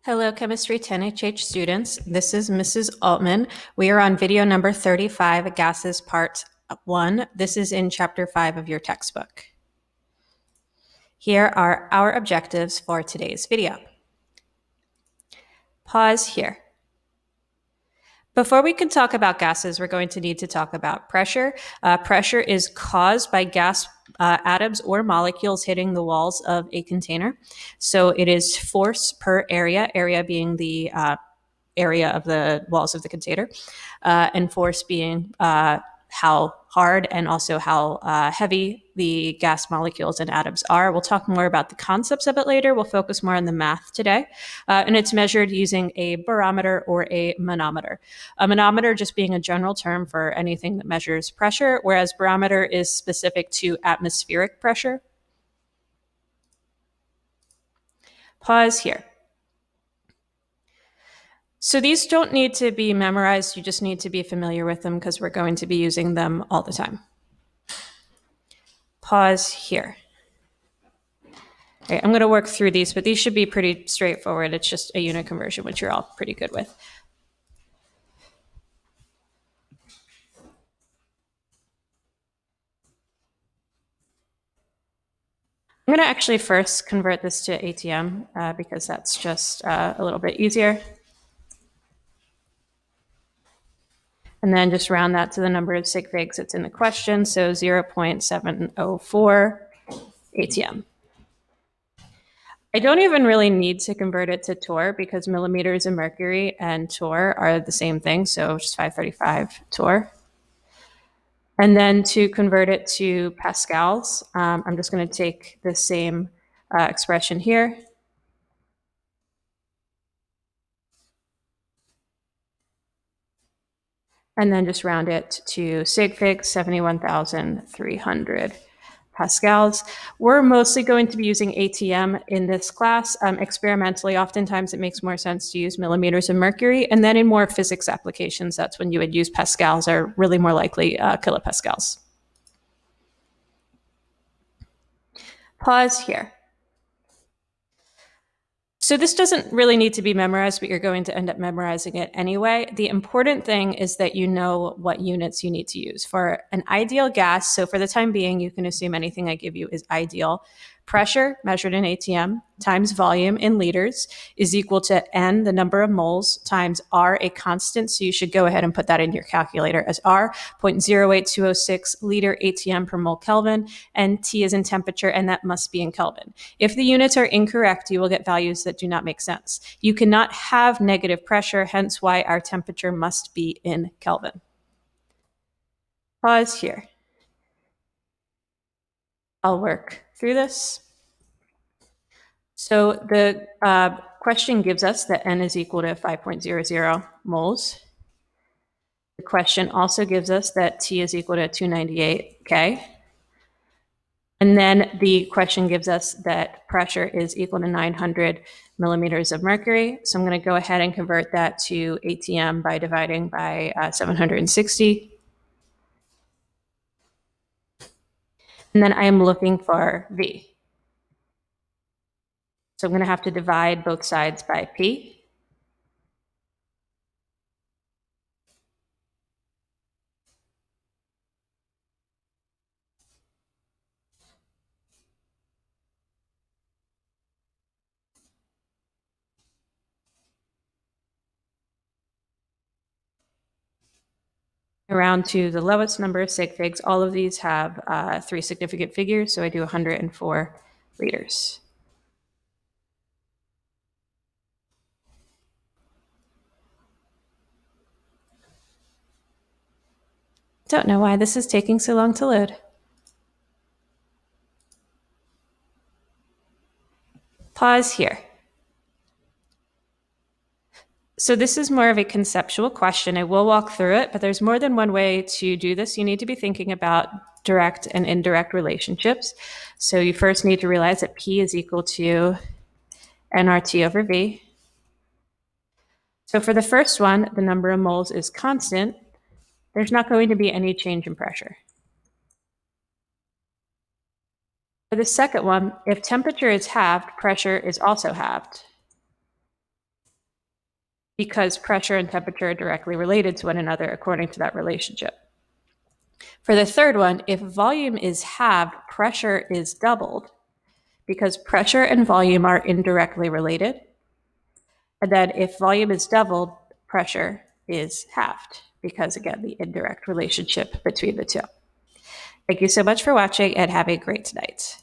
Hello, Chemistry 10HH students. This is Mrs. Altman. We are on video number 35, Gases Part 1. This is in Chapter 5 of your textbook. Here are our objectives for today's video. Pause here. Before we can talk about gases, we're going to need to talk about pressure. Pressure is caused by gas atoms or molecules hitting the walls of a container. So it is force per area, area being the area of the walls of the container, and force being how hard and also how heavy the gas molecules and atoms are. We'll talk more about the concepts of it later. We'll focus more on the math today. And it's measured using a barometer or a manometer. A manometer just being a general term for anything that measures pressure, whereas barometer is specific to atmospheric pressure. Pause here. So these don't need to be memorized. You just need to be familiar with them because we're going to be using them all the time. Pause here. Okay, I'm going to work through these, but these should be pretty straightforward. It's just a unit conversion, which you're all pretty good with. I'm going to actually first convert this to ATM because that's just a little bit easier. And then just round that to the number of sig figs that's in the question. So 0.704 ATM. I don't even really need to convert it to torr because millimeters of mercury and torr are the same thing. So just 535 torr. And then to convert it to pascals, I'm just going to take the same expression here. And then just round it to sig figs, 71,300 pascals. We're mostly going to be using ATM in this class. Experimentally, oftentimes it makes more sense to use millimeters of mercury. And then in more physics applications, that's when you would use pascals, or really more likely kilopascals. Pause here. So this doesn't really need to be memorized, but you're going to end up memorizing it anyway. The important thing is that you know what units you need to use. For an ideal gas, so for the time being, you can assume anything I give you is ideal. Pressure, measured in ATM, times volume in liters is equal to N, the number of moles, times R, a constant. So you should go ahead and put that in your calculator as R, 0.08206 liter ATM per mole Kelvin, and T is in temperature, and that must be in Kelvin. If the units are incorrect, you will get values that do not make sense. You cannot have negative pressure, hence why our temperature must be in Kelvin. Pause here. I'll work through this. So the question gives us that N is equal to 5.00 moles. The question also gives us that T is equal to 298 K. And then the question gives us that pressure is equal to 900 millimeters of mercury. So I'm going to go ahead and convert that to ATM by dividing by 760. And then I am looking for V. So I'm going to have to divide both sides by P. Around to the lowest number of sig figs. All of these have 3 significant figures, so I do 104 liters. Don't know why this is taking so long to load. Pause here. So this is more of a conceptual question. I will walk through it, but there's more than one way to do this. You need to be thinking about direct and indirect relationships. So you first need to realize that P is equal to nRT over V. So for the first one, the number of moles is constant. There's not going to be any change in pressure. For the second one, if temperature is halved, pressure is also halved. because pressure and temperature are directly related to one another according to that relationship. For the third one, if volume is halved, pressure is doubled because pressure and volume are indirectly related. And then if volume is doubled, pressure is halved because, again, the indirect relationship between the two. Thank you so much for watching and have a great night.